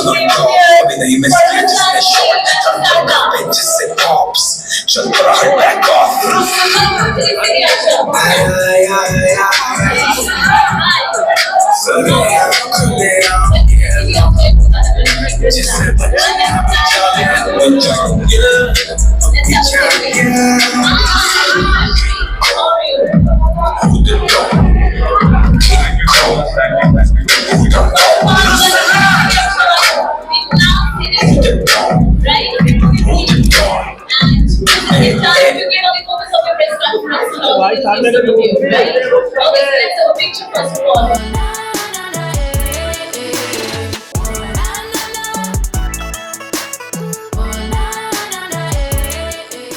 अभी नहीं मैं जिसने शॉट चलता पे जिससे पॉप्स चलता है बैक ऑफ खुले जिससे बच्चे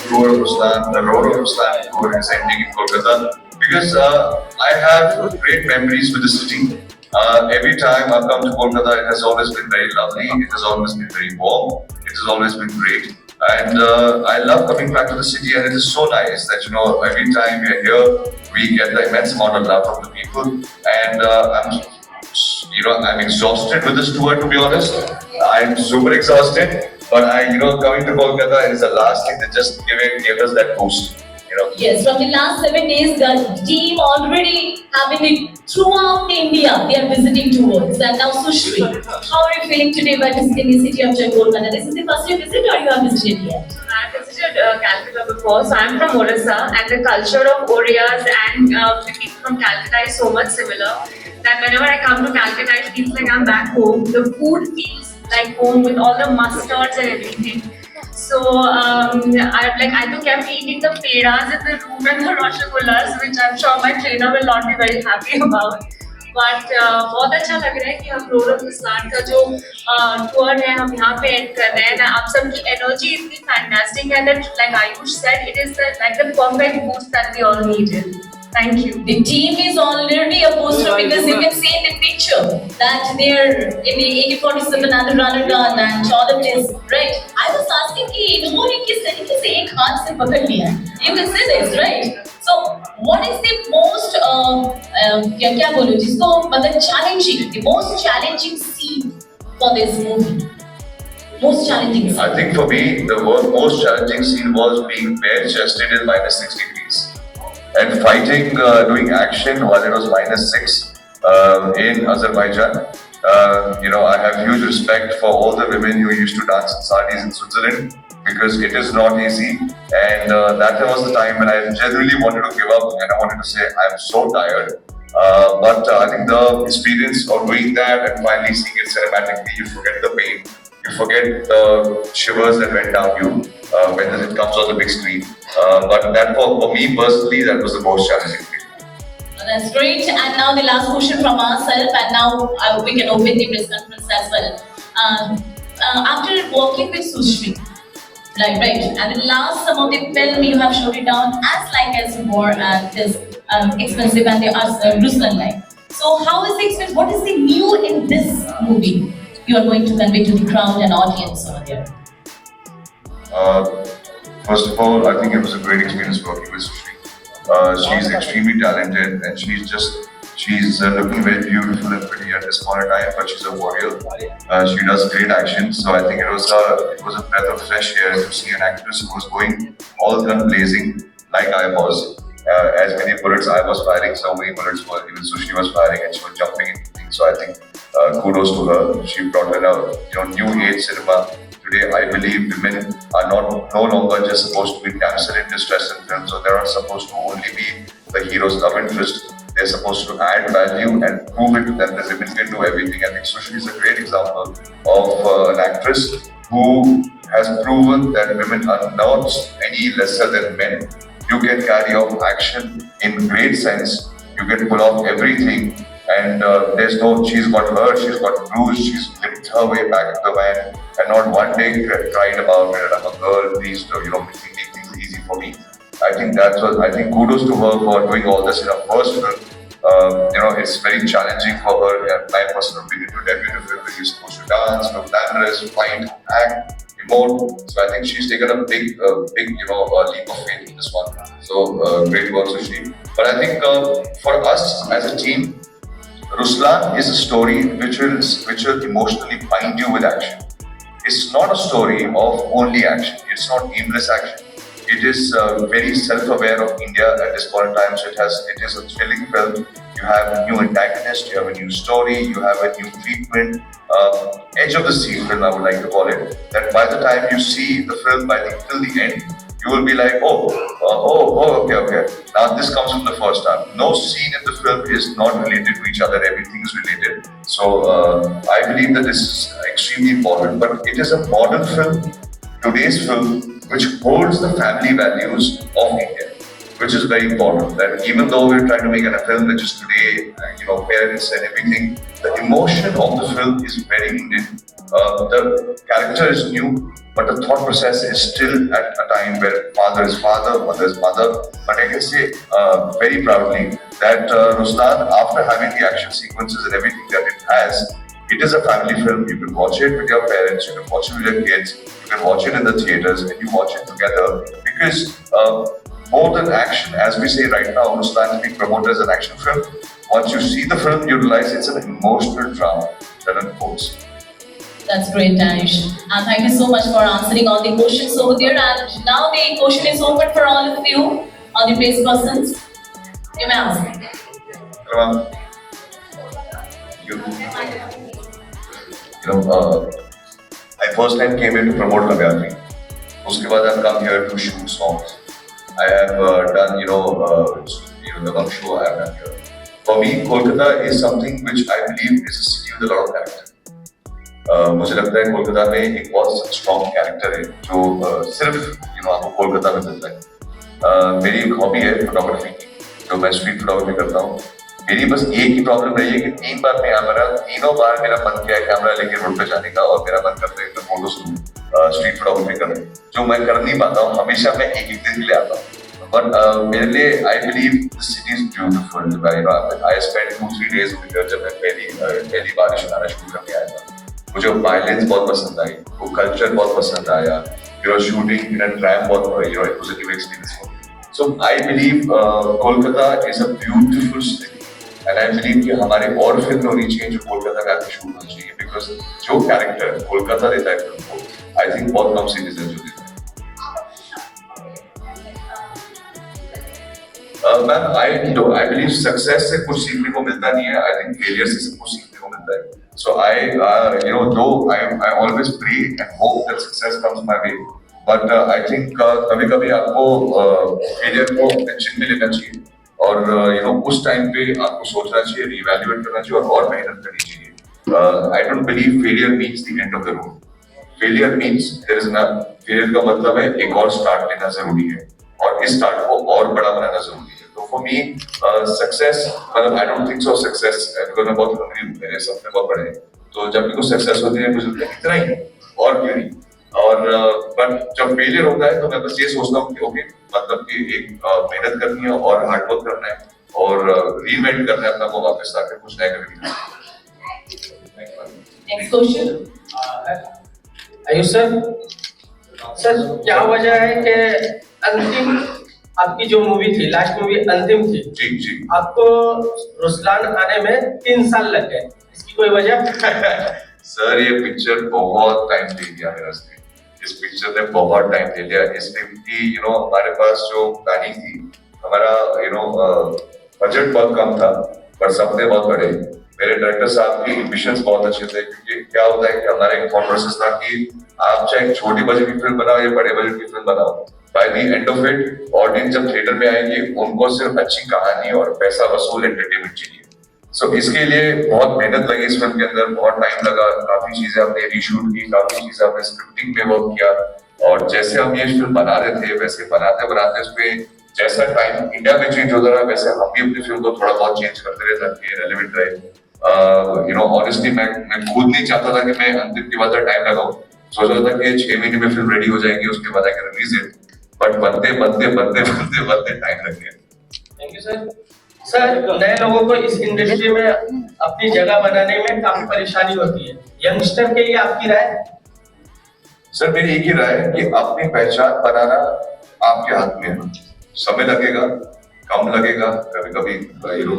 tour of Ruslan, the road of Ruslan tour is ending in Kolkata because I have great memories with the city. Every time I've come to Kolkata, it has always been very lovely, it has always been very warm, it has always been great. And I love coming back to the city, and it is so nice that every time we are here, we get the immense amount of love from the people. And I'm exhausted with this tour, to be honest. I'm super exhausted. But coming to Kolkata is the last thing that just gave us that boost. Yes, from the last 7 days, the team already having it throughout India. They are visiting tours. And now, Sushri, how are you feeling today by visiting the city of Jaipur? This is the first you visit, or you have visited yet? I visited Calcutta before, so I'm from Orissa, and the culture of Orias and the people from Calcutta is so much similar that whenever I come to Calcutta, it feels like I'm back home. The food feels like home with all the mustards and everything. So I kept eating the pedas in the room and the rasagullas, which I'm sure my trainer will not be very happy about. But बहुत अच्छा लग रहा है कि हम road of Ruslan का जो tour है हम यहाँ पे एंड कर रहे हैं. आप सबकी एनर्जी इतनी फैंटास्टिक है that like Ayush said, it is the perfect boost that we all needed. Thank you. The team is already a booster because you can see in the picture that they're in the AK-47 and runner gun and all of this, right? I was asking कि इन्होंने किस तरीके से एक हाथ से पकड़ लिया? You can see this, right? So, what is the most क्या बोलूँ जिसको मतलब challenging, the most challenging scene for this movie? Most challenging scene. I think for me, the most challenging scene was being bare-chested in -6 degrees. And fighting, doing action while it was -6 in Azerbaijan. I have huge respect for all the women who used to dance in saris in Switzerland because it is not easy. And that was the time when I genuinely wanted to give up and I wanted to say, I'm so tired. But I think the experience of doing that and finally seeing it cinematically, you forget the pain. You forget the shivers that went down you when it comes on the big screen. But that for me personally, that was the most challenging thing. That's great. And now the last question from ourselves, and now we can open the press conference as well. After working with Sushri, right, and the last some of the film you have showed it down as more this expensive and the Ruslan line. So how is the experience? What is the new in this movie you are going to convey to the crowd and audience over there? First of all, I think it was a great experience working with Sushri. She's extremely talented and she's looking very beautiful and pretty at this point in time, but she's a warrior. She does great action, so I think it was a breath of fresh air to see an actress who was going all gun blazing like I was. As many bullets I was firing, so many bullets even Sushri was firing, and she was jumping into things. So I think kudos to her. She brought in a new age cinema. Today, I believe women are no longer just supposed to be damsel in distress in films, so they are supposed to only be the hero's love interest. They're supposed to add value and prove it that the women can do everything. I think Sushri is a great example of an actress who has proven that women are not any lesser than men. You can carry out action in great sense. You can pull off everything. And she's got bruised, she's limped her way back to the van and not one day cried about it. I'm a girl, please, make things easy for me. I think kudos to her for doing all this in her first film. It's very challenging for her, and my personal opinion, to debut in a film where you're supposed to dance, look glamorous, fight, act, emote. So I think she's taken a big leap of faith in this one. So great work, Sushri. But I think for us as a team, Ruslan is a story which will emotionally bind you with action. It's not a story of only action. It's not aimless action. It is very self-aware of India at this point in time. So it is a thrilling film. You have a new antagonist, you have a new story, you have a new treatment. Edge of the seat film, I would like to call it. That by the time you see the film, till the end, you will be like, okay. Now this comes from the first half. No scene in the film is not related to each other. Everything is related. So I believe that this is extremely important. But it is a modern film, today's film, which holds the family values of India, which is very important. That even though we're trying to make a film which is today, parents and everything, the emotion of the film is very Indian. The character is new, but the thought process is still at a time where father is father, mother is mother. But I can say very proudly that Ruslan, after having the action sequences and everything that it has, it is a family film. You can watch it with your parents, you can watch it with your kids, you can watch it in the theaters, and you watch it together. Because more than action, as we say right now, Ruslan is being promoted as an action film. Once you see the film, you realize it's an emotional drama that unfolds. That's great, Danish. And thank you so much for answering all the questions over there. And now the question is open for all of you, all the place persons. You may ask. I first time came here to promote Lagyatri. Uske baad I've come here to shoot songs. I have done, the one show I have done here. For me, Kolkata is something which I believe is a city with a lot of character. मुझे लगता है कोलकाता में एक बहुत strong character है जो सिर्फ आपको कोलकाता में मिलता है। मेरी एक हॉबी है फोटोग्राफी की, जो मैं स्ट्रीट फोटोग्राफी करता हूँ। मेरी बस एक ही प्रॉब्लम रही है कि 3 बार मैं यहाँ रहा, तीनों बार मेरा मन किया कैमरा लेके रोड पे जाने का और मेरा मन करता है कि फोटोज स्ट्रीट फोटोग्राफी करूँ, जो मैं कर नहीं पाता हूँ। हमेशा मैं एक दिन के लिए आता हूँ। But मेरे लिए I believe the city is beautiful. I spent 2-3 days over here जब मैं पहली बार इशारा शूट करने आया था। मुझे वायलेंस बहुत पसंद आई, वो कल्चर बहुत पसंद आया। शूटिंग इन अ ट्रैम बहुत it was a new experience for me. So I believe Kolkata is a beautiful city, and I believe कि हमारे और फिल्में होनी चाहिए जो कोलकाता में आके शूट होनी चाहिए, because जो कैरेक्टर कोलकाता देता है फिल्म को, I think बहुत कम सीरीज है जो देता है। मैम I believe success से कुछ सीखने को मिलता नहीं है। I think failure से सब कुछ सीखने को मिलता है। So though I always pray and hope that success comes my way, but I think कभी-कभी आपको failure को attention में लेना चाहिए और उस टाइम पे आपको सोचना चाहिए, reevaluate करना चाहिए और मेहनत करनी चाहिए। I don't believe failure means the end of the road. Failure means there is none. Failure का मतलब है एक और start लेना जरूरी है और इस start को और बड़ा बनाना जरूरी है। तो for me success, मतलब I don't think so success, because मैं बहुत hungry हूँ, मेरे सपने बहुत बड़े हैं। तो जब भी कुछ success होती है मुझे लगता है इतना ही और क्यों नहीं। और but जब failure होता है तो मैं बस ये सोचता हूँ कि ओके, मतलब कि एक मेहनत करनी है और हार्ड वर्क करना है और रीइन्वेंट करना है अपना को वापस आकर कुछ नया करना है। Next question. आयुष सर, क्या वजह है कि अंतिम आपकी जो मूवी थी, लास्ट मूवी अंतिम थी, जी आपको रुस्लान आने में 3 साल लग गए, इसकी कोई वजह? सर ये पिक्चर बहुत टाइम ले लिया मेरा से। इस पिक्चर ने बहुत टाइम ले लिया। इस फिल्म की हमारे पास जो प्लानिंग थी, हमारा बजट बहुत कम था पर सपने बहुत बड़े। मेरे डायरेक्टर साहब की एम्बिशंस बहुत अच्छे थे, क्योंकि क्या होता है कि हमारा एक थॉट प्रोसेस था कि आप चाहे छोटी बजट की फिल्म बनाओ या बड़े बजट की फिल्म बनाओ, by the end of it audience जब थिएटर में आएंगे उनको सिर्फ अच्छी कहानी और पैसा वसूल एंटरटेनमेंट चाहिए। सो इसके लिए बहुत मेहनत लगी इस फिल्म के अंदर, बहुत टाइम लगा, काफी चीजें हमने रीशूट की, काफी चीजें हमने स्क्रिप्टिंग पे वर्क किया और जैसे हम ये फिल्म बना रहे थे वैसे बनाते उसपे जैसा टाइम इंडिया में चेंज होता रहा वैसे हम भी अपनी फिल्म को थोड़ा बहुत चेंज करते रहे ताकि रेलेवेंट रहे। ऑनेस्टली मैं खुद नहीं चाहता था कि मैं अंतिम के बाद टाइम लगाऊं, सोच रहा था कि 6 महीने में फिल्म रेडी हो जाएगी, उसके बाद आके रिलीज है, बट बनते टाइम लग गया। थैंक यू सर, नए लोगों को इस इंडस्ट्री में अपनी जगह बनाने में काफी परेशानी होती है, यंगस्टर के लिए आपकी राय? सर मेरी एक ही राय है कि अपनी पहचान बनाना आपके हाथ में है। समय लगेगा, कम लगेगा, कभी कभी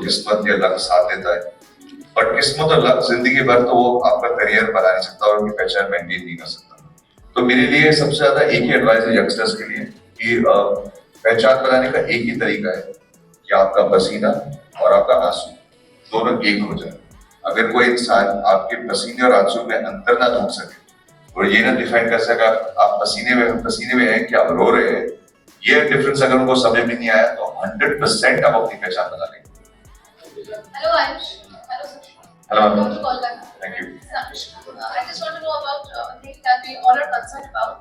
किस्मत या लक साथ देता है, बट किस्मत और लक जिंदगी भर तो वो आपका करियर बना नहीं सकता और उनकी पहचान मेंटेन नहीं कर सकता। तो मेरे लिए सबसे ज्यादा एक ही एडवाइस है यंगस्टर्स के लिए कि पहचान बनाने का एक ही तरीका है कि आपका पसीना और आपका आंसू दोनों एक हो जाए। अगर कोई इंसान आपके पसीने और आंसू में अंतर ना ढूंढ सके और ये ना डिफाइन कर सका आप पसीने में हैं कि आप रो रहे हैं, ये डिफरेंस अगर उनको समझ में नहीं आया तो 100% आप अपनी पहचान बना लेंगे। Hello Ayush. Hello Sir. Hello. Welcome to call back. Thank you. Sir, I just want to know about a thing that we all are concerned about.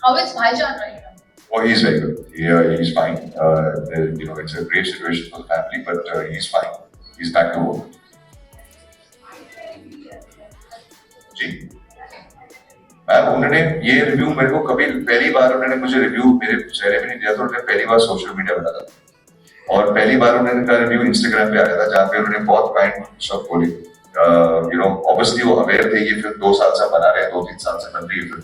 How is Bhaijan right now? Oh, he's very good. He's fine. It's a great situation for the family, but he's fine. He's back to work. जी ma'am, उन्होंने ये review मेरे को कभी पहली बार उन्होंने मुझे review मेरे चेहरे पे नहीं दिया था, उन्होंने पहली बार सोशल मीडिया पे डाला और पहली बार उन्होंने का रिव्यू इंस्टाग्राम पे आया था जहाँ पे उन्होंने बहुत काइंड शब्द बोले। ऑब्वियसली वो अवेयर थे ये फिल्म 2 साल से बना रहे हैं, 2-3 साल से बन रही है फिल्म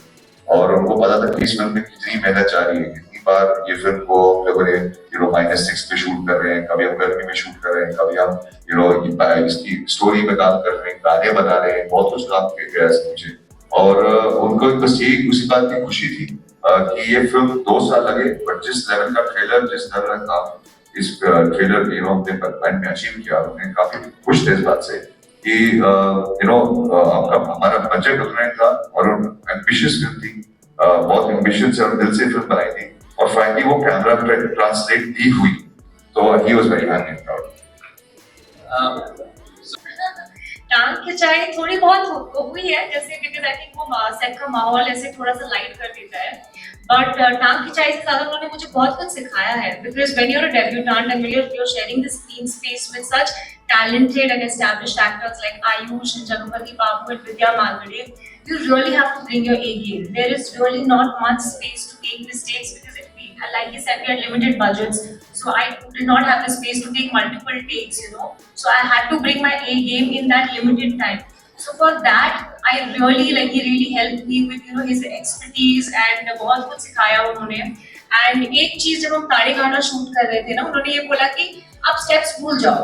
और उनको पता था कि इस फिल्म में कितनी मेहनत जा रही है, कितनी बार ये फिल्म को लोगों ने -6 पे शूट कर रहे हैं, कभी हम गर्मी में शूट कर रहे हैं, कभी हम इसकी स्टोरी में काम कर रहे हैं, गाने बना रहे हैं, बहुत कुछ काम किया गया है मुझे और उनको बस यही उसी बात की खुशी थी कि ये फिल्म 2 साल लगे बट जिस लेवल का ट्रेलर जिस लेवल का काम इस ट्रेलर अपने पैन में अचीव किया, उन्हें काफी खुश थे इस बात से कि हमारा बजट उतना ही था और एम्बिशियस फिल्म थी, बहुत एम्बिशन से और दिल से फिल्म बनाई थी और फाइनली वो कैमरा पे ट्रांसलेट भी हुई, तो he was very happy and proud. टांग खिंचाई थोड़ी बहुत हुई है जैसे बिकॉज आई थिंक वो सेट का माहौल ऐसे थोड़ा सा लाइट कर देता है, बट टांग खिंचाई से ज्यादा उन्होंने मुझे बहुत कुछ सिखाया है because when you are a debutante and when you are sharing the screen space with such talented and established actors like Ayush and Jagapati Babu and Vidya Malgade, you really have to bring your A game. There is really not much space to take mistakes because like you said, we had limited budgets, so I did not have the space to take multiple takes, So I had to bring my A game in that limited time. So for that, I really he really helped me with his expertise and बहुत कुछ सिखाया उन्होंने। And एक चीज जब हम ताड़े गाना शूट कर रहे थे ना, उन्होंने ये बोला कि आप steps भूल जाओ,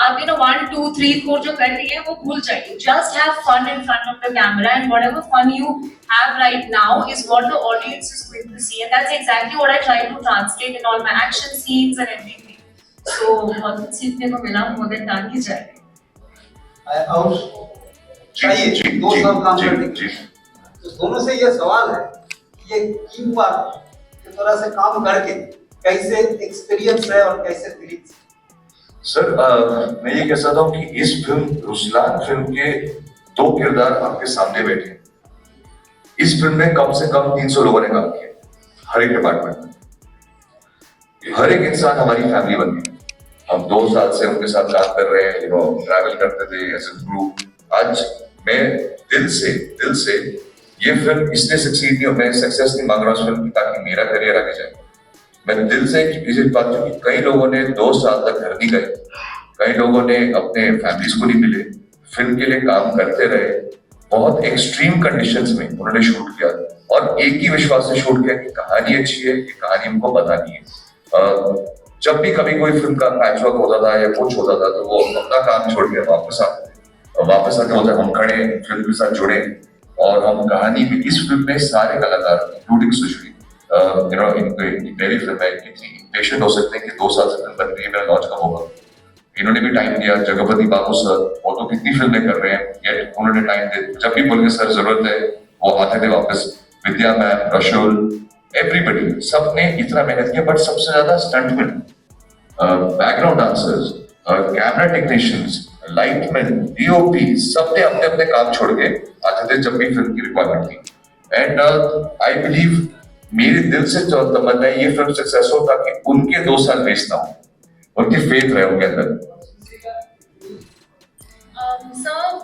आप 1, 2, 3, 4 जो कर रही है वो भूल जाइए, just have fun in front of the camera and whatever fun you have right now is what the audience is going to see, and that's exactly what I try to translate in all my action scenes and everything. So बहुत कुछ सीखने को मिला मोदन डाल की जाए। और चाहिए 2 साल काम करने के लिए, तो दोनों से ये सवाल है कि ये टीम वर्क की तरह से काम करके कैसे एक्सपीरियंस है और कैसे फीलिंग्स? सर मैं ये कह सकता हूँ कि इस फिल्म रुस्लान फिल्म के 2 किरदार आपके सामने बैठे हैं। इस फिल्म में कम से कम 300 लोगों ने काम किया हर एक डिपार्टमेंट में, हर एक इंसान हमारी फैमिली बन गई। हम 2 साल से उनके साथ काम कर रहे हैं, ट्रैवल करते थे एज ए ग्रुप। आज मैं दिल से ये फिल्म इसलिए सक्सीड नहीं हो, मैं सक्सेस नहीं मांग रहा हूँ फिल्म की ताकि मेरा करियर आगे जाए। मैं दिल से इस बात की कई लोगों ने 2 साल तक घर नहीं गए, कई लोगों ने अपने फैमिलीज को नहीं मिले, फिल्म के लिए काम करते रहे, बहुत एक्सट्रीम कंडीशंस में उन्होंने शूट किया और एक ही विश्वास से शूट किया कि कहानी अच्छी है, कि कहानी हमको बतानी है। जब भी कभी कोई फिल्म का पैचवर्क होता था या कुछ होता था तो वो अपना काम छोड़ के वापस आके बोलते हम खड़े फिल्म के साथ जुड़े और हम कहानी भी इस फिल्म में सारे कलाकार इंक्लूडिंग सुश्री मेरी फिल्म है इतनी पेशेंट हो सकते हैं कि 2 साल से फिल्म बन रही है, मेरा लॉन्च कब होगा। इन्होंने भी टाइम दिया, जगपति बाबू सर वो तो कितनी फिल्में कर रहे हैं, येट उन्होंने टाइम दिया, जब भी बोलेंगे सर जरूरत है वो आते थे वापस। विद्या मैम, रशुल, एवरीबडी, सबने इतना मेहनत किया, बट सबसे ज्यादा stuntman, background dancers, camera technicians, lightman, DOP, सबने अपने अपने काम छोड़ के आते थे जब भी फिल्म की रिक्वायरमेंट थी। एंड आई बिलीव मेरे दिल से जो तमन्ना है ये फिल्म सक्सेस हो ताकि उनके 2 साल वेस्ट ना हो, उनकी फेथ रहे उनके अंदर। सर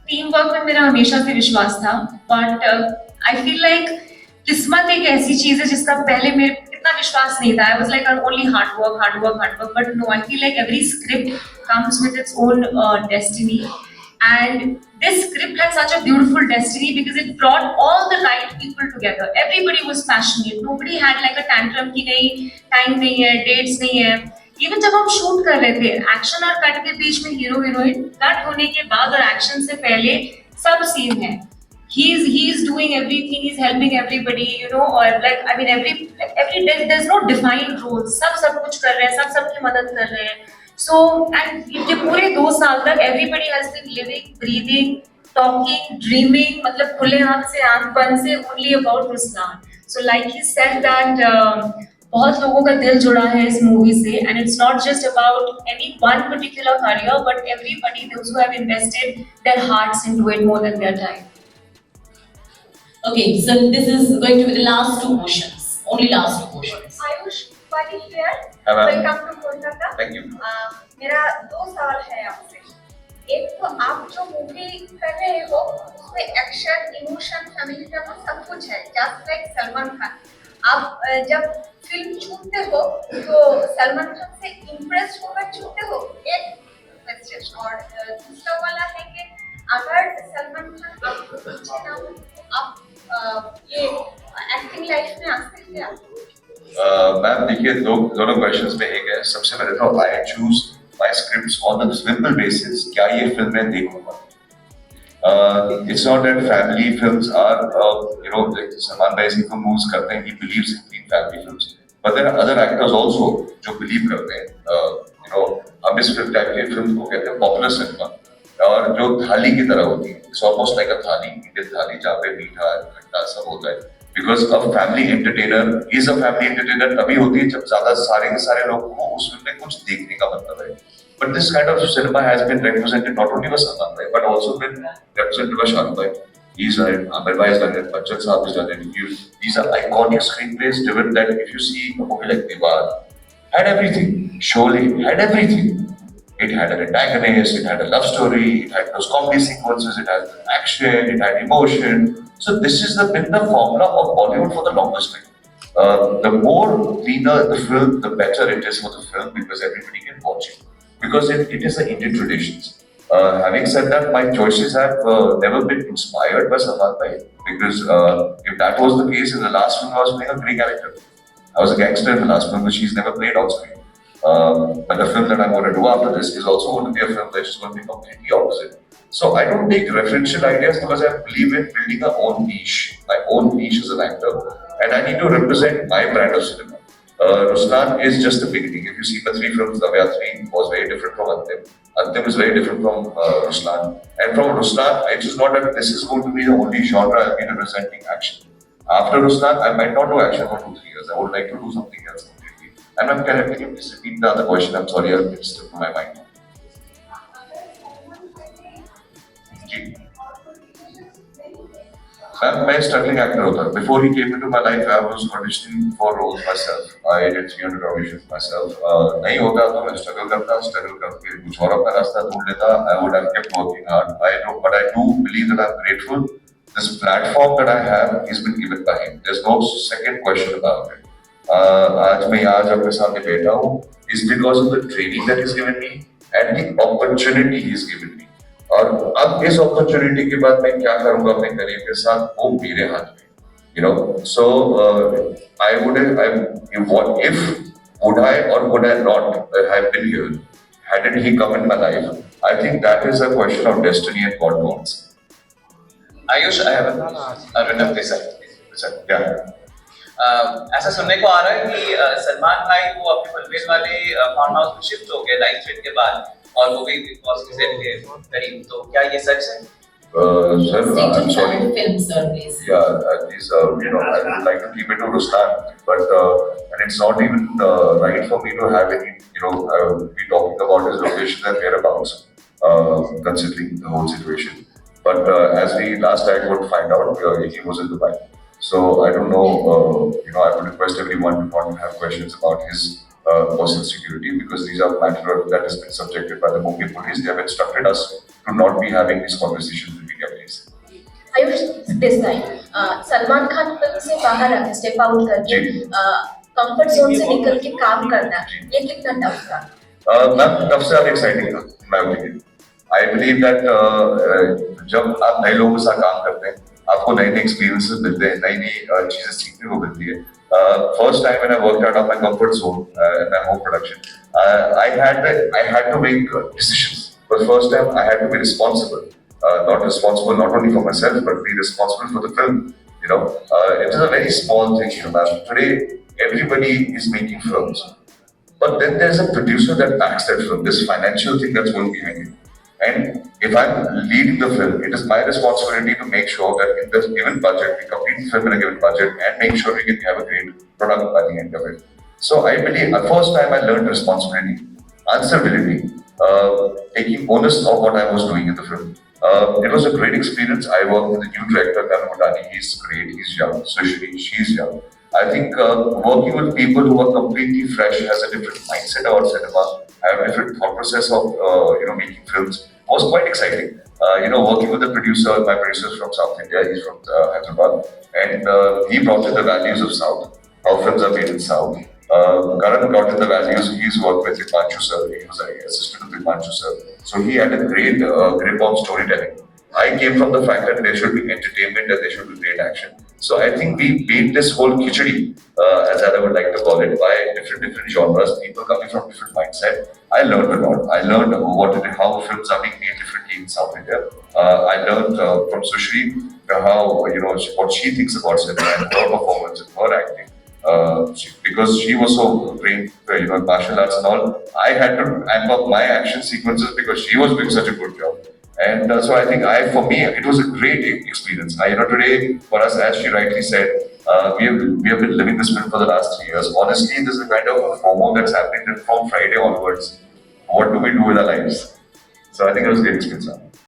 टीम वर्क में मेरा हमेशा से विश्वास था, बट आई फील लाइक किस्मत एक ऐसी चीज है जिसका पहले मेरे इतना विश्वास नहीं था। I was like only hard work, but no, I feel like every script comes with its own destiny, and this script had such a beautiful destiny because it brought all the right people together. Everybody was passionate, nobody had like a tantrum ki nahi time nahi hai, dates nahi hai. Even जब हम shoot कर रहे थे, action और cut के बीच में hero heroine, cut होने के बाद और एक्शन से पहले सब सीन है. He is doing everything. He's helping everybody, you know, or like I mean every there's no defined rules. सब कुछ कर रहे हैं, सब सबकी मदद कर रहे हैं. So and ये पूरे 2 साल तक everybody has been living, breathing, talking, dreaming, मतलब खुले आँख से आँख बंद से only about Ruslan. So like he said that बहुत लोगों का दिल जुड़ा है इस मूवी से, and it's not just about any one particular career, but everybody, those who have invested their hearts into it more than their time. Okay, so this is going to be the last 2 questions. Only last 2 questions. Ayush Patil here. Hi, ma'am. Welcome to Kolkata. Thank you. मेरा 2 सवाल है आपसे. एक तो आप जो movie कर रहे हो उसमें एक्शन, इमोशन, फैमिली ड्रामा सब कुछ है, जस्ट लाइक सलमान खान. आप जब फिल्म चुनते हो तो सलमान खान से इम्प्रेस होकर चुनते हो, एक क्वेश्चन. और दूसरा वाला है कि अगर सलमान खान आपको पूछे ना हो, आप ये एक्टिंग लाइफ में आ सकते हैं? मैम देखिए, दोनों क्वेश्चंस में एक है. सबसे पहले तो I choose my scripts on the simple basis, क्या ये फिल्म मैं देखूंगा. It's not that family films are you know, Salman भाई सिंह मूव्स करते हैं, he believes in family films, but there are other actors also जो बिलीव करते हैं. यू नो, हम इस टाइप की फिल्म को कहते हैं पॉपुलर सिनेमा, और जो थाली की तरह होती है. इट्स ऑलमोस्ट लाइक अ थाली, इंडियन थाली, जहाँ पे मीठा खट्टा सब होता है. Because a family entertainer is a family entertainer तभी होती है जब ज्यादा सारे के सारे लोगों को उस फिल्म में कुछ देखने का मतलब है. But this kind of cinema has been represented not only by Salman भाई but also been represented by Shahrukh भाई. He's done it, Amir Bhai has done it, Bachchan Saab has done it. These are iconic screenplays driven that if you see a movie like Diwar, had everything. Sholay had everything. It had an antagonist, it had a love story, it had those comedy sequences, it had action, it had emotion. So this is been the formula of Bollywood for the longest time. The more cleaner the film, the better it is for the film because everybody can watch it. Because it is the Indian traditions. Having said that, my choices have never been inspired by Salman Bhai because if that was the case in the last film, I was playing a grey character. I was a gangster in the last film, which he's never played on screen. But the film that I'm going to do after this is also going to be a film that is going to be completely opposite. So I don't take referential ideas because I believe in building my own niche as an actor, and I need to represent my brand of cinema. Ruslan is just the beginning. If you see the 3 films, The Vaya 3 was very different from Antim. Antim is very different from Ruslan. And from Ruslan, it is not that this is going to be the only genre I'll be representing action. After Ruslan, I might not do action for 2-3 years. I would like to do something else completely. And I'm can you please repeat the other question? I'm sorry, it slipped my mind. मैं struggling actor होता. Before he came into my life, I was auditioning for roles myself. I did 300 auditions myself. नहीं होता तो मैं struggle करके कुछ और अपना रास्ता ढूंढ लेता. I would have kept working hard. But I do believe that I'm grateful. This platform that I have has been given by him. There's no second question about it. आज मैं यहाँ जब आपके सामने बैठा हूँ is because of the training that he's given me and the opportunity he's given me. और अब इस अपॉर्चुनिटी के बाद मैं क्या करूंगा अपने करियर के साथ वो मेरे हाथ में. You know, so would I or would I not have been here hadn't he come in my life? I think that is a question of destiny and God wants. Ayush, I have a written up this sir. Yeah. ऐसा सुनने को आ रहा है कि सलमान भाई वो अपने पनवेल वाले फार्म हाउस में शिफ्ट हो गए लाइफ स्ट्रीट के बाद और वो भी बिग बॉस के सेट के करीब. तो क्या ये सच है? Sir, I'm sorry. Film service. Yeah, please, you know, I would like to keep it to Ruslan, but and it's not even right for me to have any, you know, be talking about his location and whereabouts, considering the whole situation. But as we last I could find out, he was in Dubai. So I don't know, you know, I would request everyone to not have questions about his personal security because these are matters that has been subjected by the Mumbai police. They have instructed us to not be having these conversations with media please. Ayush Desai, Salman Khan film से बाहर आके step out करके comfort zone से निकल के काम करना, ये कितना टफ था? मैम, टफ से एक्साइटिंग था, मैं ओपिनियन. I believe that जब आप नए लोगों के साथ काम करते हैं आपको नए नए experiences मिलते हैं, नई नई चीजें सीखने को मिलती है. First time when I worked out of my comfort zone in my home production, I had to make decisions. For the first time, I had to be responsible. Not only for myself, but be responsible for the film. You know, it is a very small thing. You know, today everybody is making films, but then there's a producer that backs that film. This financial thing that's going behind it. And if I'm leading the film, it is my responsibility to make sure that in this given budget, we complete the film in a given budget and make sure we can have a great product by the end of it. So I believe the first time I learned responsibility, answerability, taking onus of what I was doing in the film. It was a great experience. I worked with the new director, Karan Mutani. He's great. He's young. Sushri, she's young. I think working with people who are completely fresh, has a different mindset about cinema, have a different thought process of making films was quite exciting. Working with the producer, my producer is from South India, he's from Hyderabad, and he brought in the values of South, how films are made in South. Karan brought in the values, he's worked with Himanshu sir, he was an assistant to Himanshu sir. So he had a great grip on storytelling. I came from the fact that there should be entertainment and there should be great action. So I think we made this whole khichdi, as I would like to call it, by different genres, people coming from different mindset. I learned a lot. I learned how films are being made differently in South India. I learned from Sushri how what she thinks about cinema and her performance and her acting. Because she was so trained, in martial arts and all, I had to amp up my action sequences because she was doing such a good job. And so I think for me, it was a great experience. Today, for us, as she rightly said, we have been living this film for the last 3 years. Honestly, there's a kind of FOMO that's happening from Friday onwards. What do we do with our lives? So I think it was a great experience.